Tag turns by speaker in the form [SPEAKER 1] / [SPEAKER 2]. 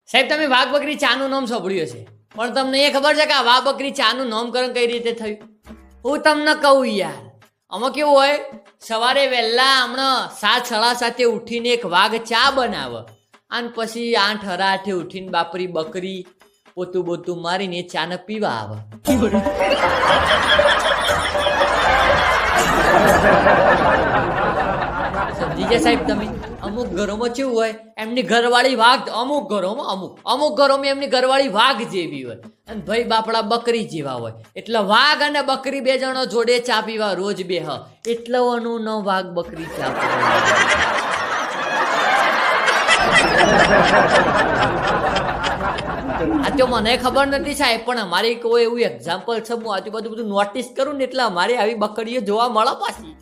[SPEAKER 1] સાહેબ તમે વાઘ બકરી ચાનું નામ સાંભળ્યું છે, પણ તમને એ ખબર છે કે આ વાઘ બકરી ચાનું નામકરણ કઈ રીતે થયું? હું તમને કહું યાર, આમાં કેવું હોય, સવારે વહેલા હમણાં 7:30 ઉઠીને એક વાઘ ચા બનાવે અને પછી 8:08 ઉઠીને બાપરી બકરી પોતું બોતું મારીને ચાને પીવા આવે. સમજી ગયા સાહેબ તમે? અમુક ઘરોમાં કેવું હોય, એમની ઘરવાળી વાઘ, અમુક ઘરોમાં એમની ઘરવાળી વાઘ જેવી હોય અને ભાઈ બાપડા બકરી જેવા હોય. એટલે વાઘ અને બકરી બે જણો જોડે ચા પીવા રોજ બેહ, એટલે એનું ન વાઘ બકરી ચા પીવા. આ તો મને ખબર નથી સાહેબ, પણ અમારી કોઈ એવું એક્ઝામ્પલ છે, હું આજુબાજુ બધું નોટિસ કરું ને એટલે અમારે આવી બકરીઓ જોવા મળે પાછી.